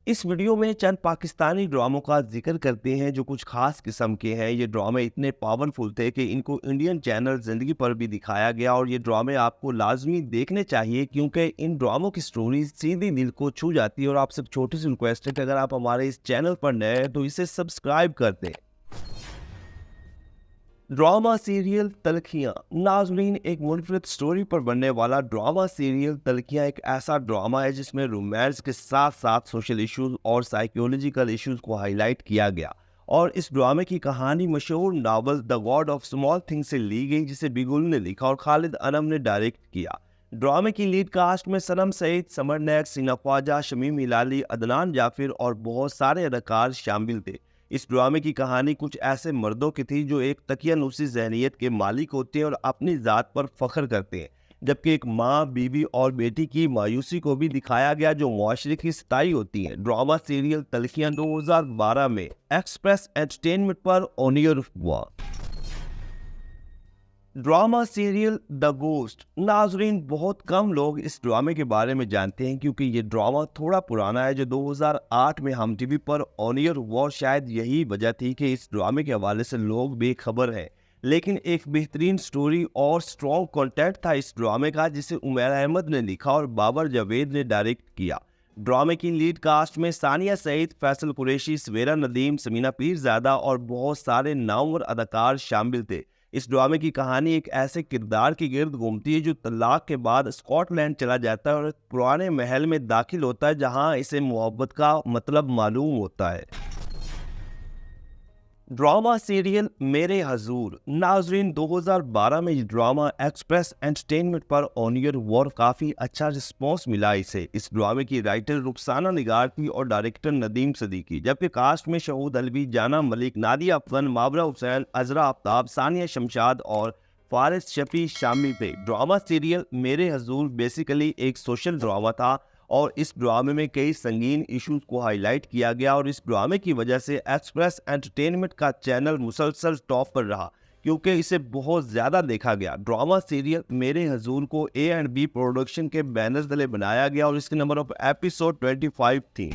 इस वीडियो में चंद पाकिस्तानी ड्रामों का जिक्र करते हैं जो कुछ खास किस्म के हैं। ये ड्रामे इतने पावरफुल थे कि इनको इंडियन चैनल जिंदगी पर भी दिखाया गया और ये ड्रामे आपको लाजमी देखने चाहिए क्योंकि इन ड्रामों की स्टोरी सीधी दिल को छू जाती है। और आपसे एक छोटी सी रिक्वेस्ट है कि अगर आप हमारे इस चैनल पर नए हैं तो इसे सब्सक्राइब कर दें। Drama serial Talkhiyan. नाजरीन, एक मुनफरद स्टोरी पर बनने वाला ड्रामा सीरियल तलखियां एक ऐसा ड्रामा है जिसमें रोमांस के साथ साथ सोशल इश्यूज और साइकोलॉजिकल इश्यूज को हाईलाइट किया गया। और इस ड्रामे की कहानी मशहूर novel the God of small things से ली गई, जिसे बिगुल ने लिखा और खालिद अनम ने डायरेक्ट किया। ड्रामे की लीड कास्ट में सनम सईद, समर नैक, सीना ख्वाजा, शमीम हिलाली, अदनान जाफिर और बहुत सारे अदाकार शामिल थे। इस ड्रामे की कहानी कुछ ऐसे मर्दों की थी जो एक तकियानुसी जहनीत के मालिक होते हैं और अपनी ज़ात पर फख्र करते हैं, जबकि एक माँ, बीवी और बेटी की मायूसी को भी दिखाया गया जो मुआशरे की सताई होती है। ड्रामा सीरियल तलखियां 2012 में एक्सप्रेस एंटरटेनमेंट पर ऑनियर हुआ। Drama serial the ghost. नाजरीन, बहुत कम लोग इस ड्रामे के बारे में जानते हैं क्योंकि ये ड्रामा थोड़ा पुराना है, जो 2008 में हम टीवी पर ऑनियर हुआ। शायद यही वजह थी कि इस ड्रामे के हवाले से लोग बेखबर हैं। लेकिन एक बेहतरीन स्टोरी और स्ट्रॉन्ग कंटेंट था इस ड्रामे का, जिसे उमैर अहमद ने लिखा और बाबर जावेद ने डायरेक्ट किया। ड्रामे की लीड कास्ट में सानिया सईद, फैसल कुरैशी, सवेरा नदीम, समीना पीरजादा और बहुत सारे नामवर अदाकार शामिल थे। इस ड्रामे की कहानी एक ऐसे किरदार की गिर्द घूमती है जो तलाक के बाद स्कॉटलैंड चला जाता है और एक पुराने महल में दाखिल होता है जहां इसे मोहब्बत का मतलब मालूम होता है। ड्रामा सीरियल मेरे हजूर। नाजरीन, 2012 में ये ड्रामा एक्सप्रेस एंटरटेनमेंट पर ऑनियर वॉर काफ़ी अच्छा रिस्पॉन्स मिला इसे। इस ड्रामे की राइटर रुखसाना निगार थी और डायरेक्टर नदीम सदीकी, जबकि कास्ट में शहूद अलवी, जाना मलिक, नादिया अफगन, मावरा हुसैन, अजरा आफ्ताब, सानिया शमशाद और फारिस शफी शामिल थे। ड्रामा सीरियल मेरे हजूर बेसिकली एक सोशल ड्रामा था और इस ड्रामे में कई संगीन इश्यूज को हाईलाइट किया गया और इस ड्रामे की वजह से एक्सप्रेस एंटरटेनमेंट का चैनल मुसलसल टॉप पर रहा क्योंकि इसे बहुत ज़्यादा देखा गया। ड्रामा सीरियल मेरे हजूर को A&B प्रोडक्शन के बैनर तले बनाया गया और इसके नंबर ऑफ एपिसोड 25 थी।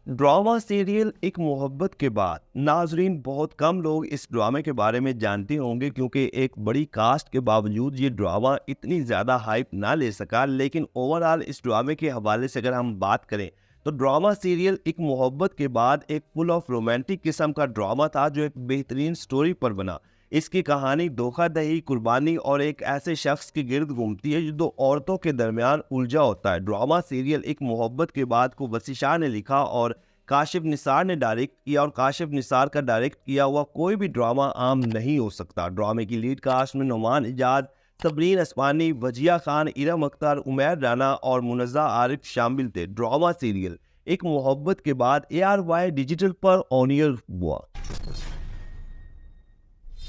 ड्रामा सीरियल एक मोहब्बत के बाद। नाजरीन, बहुत कम लोग इस ड्रामे के बारे में जानते होंगे क्योंकि एक बड़ी कास्ट के बावजूद ये ड्रामा इतनी ज़्यादा हाइप ना ले सका। लेकिन ओवरऑल इस ड्रामे के हवाले से अगर हम बात करें तो ड्रामा सीरियल एक मोहब्बत के बाद एक फुल ऑफ रोमांटिक किस्म का ड्रामा था जो एक बेहतरीन स्टोरी पर बना। इसकी कहानी धोखाधड़ी, कुर्बानी और एक ऐसे शख्स की गिर्द घूमती है जो दो औरतों के दरमियान उलझा होता है। ड्रामा सीरियल एक मोहब्बत के बाद को वसी शाह ने लिखा और काशिफ निसार ने डायरेक्ट किया और काशिफ निसार का डायरेक्ट किया हुआ कोई भी ड्रामा आम नहीं हो सकता। ड्रामे की लीड कास्ट में नुमान इजाद, सबरीन असमानी, वजिया खान, इरम अख्तर, उमैर राना और मुनज़्ज़ा आरिफ शामिल थे। ड्रामा सीरियल एक मोहब्बत के बाद ARY डिजिटल पर ऑनियर हुआ।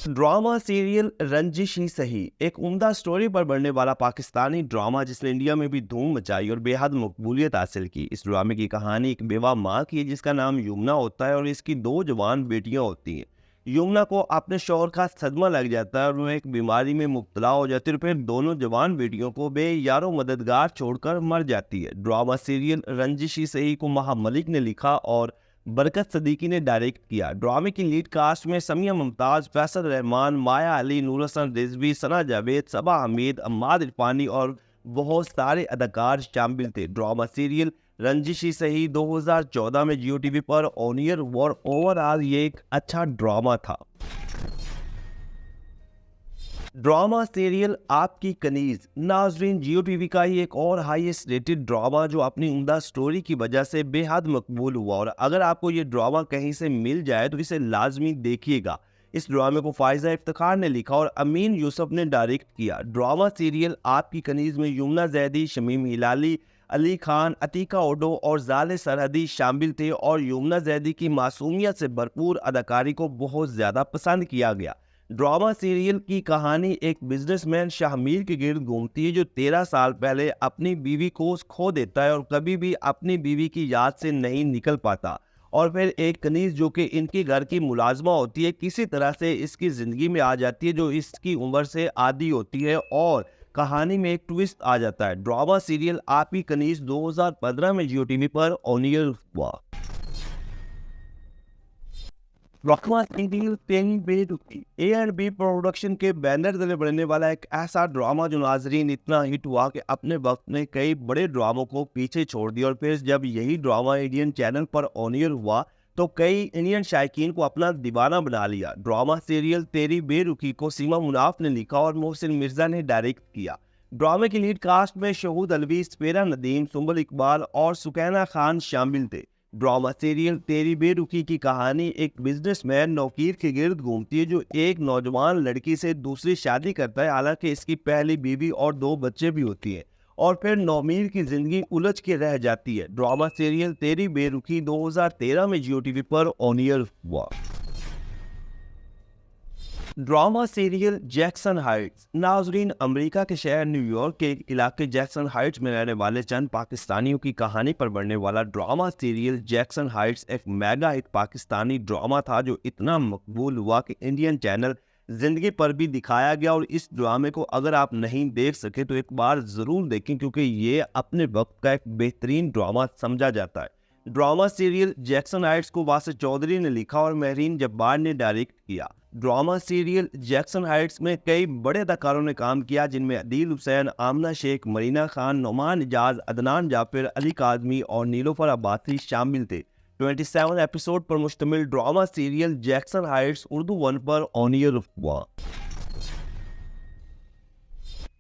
ड्रामा सीरियल रंजिश ही सही। एक उम्दा स्टोरी पर बनने वाला पाकिस्तानी ड्रामा जिसने इंडिया में भी धूम मचाई और बेहद मकबूलियत हासिल की। इस ड्रामे की कहानी एक बेवा माँ की है जिसका नाम यमुना होता है और इसकी दो जवान बेटियां होती हैं। यमुना को अपने शौहर का सदमा लग जाता है और वह एक बीमारी में मुब्तला हो जाती है और फिर दोनों जवान बेटियों को बेयारो मददगार छोड़कर मर जाती है। ड्रामा सीरियल रंजिश ही सही को महा मलिक ने लिखा और बरकत सदीकी ने डायरेक्ट किया। ड्रामे की लीड कास्ट में समिया मुमताज, फैसल रहमान, माया अली, नूर हसन रिजवी, सना जावेद, सबा हमीद, अम्माद इरफानी और बहुत सारे अदाकार शामिल थे। ड्रामा सीरियल रंजिशी सही 2014 में जियो टीवी पर ऑनियर और ओवरऑल ये एक अच्छा ड्रामा था। ड्रामा सीरियल आपकी कनीज। नाजरीन, जियो टीवी का ही एक और हाईएस्ट रेटेड ड्रामा जो अपनी उम्दा स्टोरी की वजह से बेहद मकबूल हुआ और अगर आपको ये ड्रामा कहीं से मिल जाए तो इसे लाजमी देखिएगा। इस ड्रामे को फायजा इफ्तिखार ने लिखा और अमीन यूसुफ ने डायरेक्ट किया। ड्रामा सीरियल आपकी कनीज में यमुना जैदी, शमीम हिलाली, अली खान, अतीका ओडो और जाले सरहदी शामिल थे और यमुना जैदी की मासूमियत से भरपूर अदाकारी को बहुत ज़्यादा पसंद किया गया। ड्रामा सीरियल की कहानी एक बिजनेसमैन शाहमीर के गिर्द घूमती है जो 13 साल पहले अपनी बीवी को खो देता है और कभी भी अपनी बीवी की याद से नहीं निकल पाता। और फिर एक कनीज जो कि इनके घर की मुलाजमा होती है किसी तरह से इसकी ज़िंदगी में आ जाती है जो इसकी उम्र से आदी होती है और कहानी में एक ट्विस्ट आ जाता है। ड्रामा सीरियल आपी कनीज 2015 में जियो टीवी पर ऑन एयर हुआ। ड्रामा सीरियल तेरी बेरुखी A&B प्रोडक्शन के बैनर तले बनने वाला एक ऐसा ड्रामा जो नाजरीन इतना हिट हुआ कि अपने वक्त में कई बड़े ड्रामों को पीछे छोड़ दिया। और फिर जब यही ड्रामा इंडियन चैनल पर ऑन एयर हुआ तो कई इंडियन शायकीन को अपना दीवाना बना लिया। ड्रामा सीरियल तेरी बेरुखी को सीमा मुनाफ ने लिखा और मोहसिन मिर्जा ने डायरेक्ट किया। ड्रामे की लीड कास्ट में शहूद अलवी, स्पेरा नदीम, सुंबल इकबाल और सुकैना खान शामिल थे। ड्रामा सीरियल तेरी बेरुखी की कहानी एक बिजनेसमैन नौकीर के गिर्द घूमती है जो एक नौजवान लड़की से दूसरी शादी करता है। हालांकि इसकी पहली बीवी और 2 बच्चे भी होती हैं और फिर नौमीर की जिंदगी उलझ के रह जाती है। ड्रामा सीरियल तेरी बेरुखी 2013 में जियो टीवी पर ऑन एयर हुआ। Drama serial Jackson Heights. नाजरीन, अमेरिका के शहर न्यूयॉर्क के इलाके जैक्सन हाइट्स में रहने वाले चंद पाकिस्तानियों की कहानी पर बनने वाला ड्रामा सीरियल जैक्सन हाइट्स एक मेगा हिट पाकिस्तानी ड्रामा था जो इतना मकबूल हुआ कि इंडियन चैनल जिंदगी पर भी दिखाया गया। और इस ड्रामे को अगर आप नहीं देख सके तो एक बार ज़रूर देखें क्योंकि ये अपने वक्त का एक बेहतरीन ड्रामा समझा जाता है। ड्रामा सीरियल जैक्सन हाइट्स को वासिफ चौधरी ने लिखा और महरीन जब्बार ने डायरेक्ट किया। ड्रामा सीरियल जैक्सन हाइट्स में कई बड़े अदाकारों ने काम किया जिनमें अदील हुसैन, आमना शेख, मरीना खान, नोमान इजाज, अदनान जाफिर, अली काजमी और नीलोफर अब्बासी शामिल थे। 27 एपिसोड पर मुश्तमिल drama serial Jackson Heights Urdu 1 पर ऑन एयर हुआ।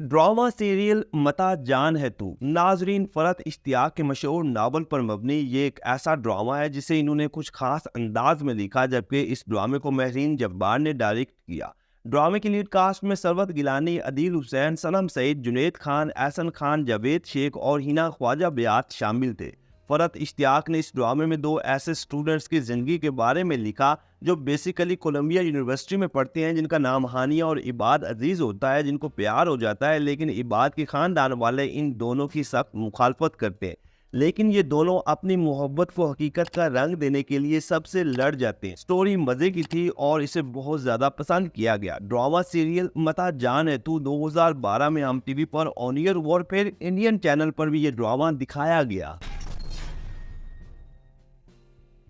ड्रामा सीरियल मता जान है तू। नाजरीन, फरहत इश्तियाक के मशहूर नावल पर मबनी ये एक ऐसा ड्रामा है जिसे इन्होंने कुछ खास अंदाज में लिखा, जबकि इस ड्रामे को महरीन जब्बार ने डायरेक्ट किया। ड्रामे की लीड कास्ट में सरवत गिलानी, अदील हुसैन, सनम सईद, जुनेद खान, एहसन खान, जावेद शेख और हिना ख्वाजा बियात शामिल थे। फरहत इश्तियाक ने इस ड्रामे में 2 ऐसे स्टूडेंट्स की ज़िंदगी के बारे में लिखा जो बेसिकली कोलंबिया यूनिवर्सिटी में पढ़ते हैं, जिनका नाम हानिया और इबाद अजीज़ होता है, जिनको प्यार हो जाता है। लेकिन इबाद के ख़ानदान वाले इन दोनों की सख्त मुखालफत करते हैं, लेकिन ये दोनों अपनी मोहब्बत को हकीकत का रंग देने के लिए सबसे लड़ जाते हैं। स्टोरी मज़े की थी और इसे बहुत ज़्यादा पसंद किया गया। ड्रामा सीरियल मता जान है तू 2012 में हम टीवी पर ऑन एयर हुआ और फिर इंडियन चैनल पर भी ये ड्रामा दिखाया गया।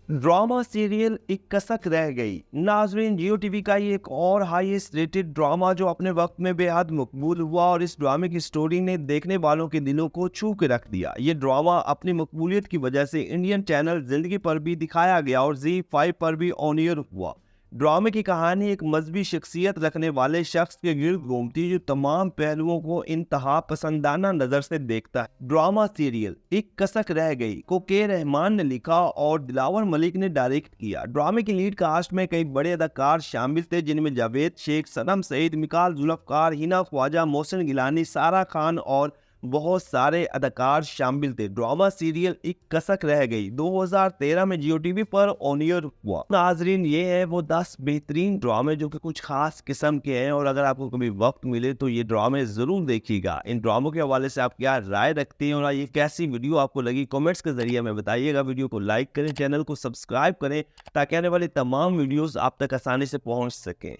ड्रामा सीरियल एक कसक रह गई। नाजरीन, जियो टीवी का ये एक और हाईएस्ट रेटेड ड्रामा जो अपने वक्त में बेहद मकबूल हुआ और इस ड्रामे की स्टोरी ने देखने वालों के दिलों को छू के रख दिया। ये ड्रामा अपनी मकबूलियत की वजह से इंडियन चैनल जिंदगी पर भी दिखाया गया और ZEE5 पर भी ऑन एयर हुआ। ड्रामे की कहानी एक मजहबी शख्सियत रखने वाले शख्स के गिर्द घूमती है जो तमाम पहलुओं को इंतहा पसंदाना नजर से देखता है। ड्रामा सीरियल एक कसक रह गई को के रहमान ने लिखा और दिलावर मलिक ने डायरेक्ट किया। ड्रामे की लीड कास्ट में कई बड़े अदाकार शामिल थे जिनमें जावेद शेख, सनम सईद, मिकाल जुल्फकार, हिना ख्वाजा, मोहसिन गिलानी, सारा खान और बहुत सारे अदाकार शामिल थे। ड्रामा सीरियल एक कसक रह गई 2013 में जियो टीवी पर ऑन एयर हुआ। नाजरीन, ये है वो 10 बेहतरीन ड्रामे जो कि कुछ खास किस्म के हैं और अगर आपको कभी वक्त मिले तो ये ड्रामे जरूर देखिएगा। इन ड्रामों के हवाले से आप क्या राय रखते हैं और ये कैसी वीडियो आपको लगी, कमेंट्स के जरिए हमें बताइएगा। वीडियो को लाइक करें, चैनल को सब्सक्राइब करें ताकि आने वाली तमाम वीडियोस आप तक आसानी से पहुंच सकें।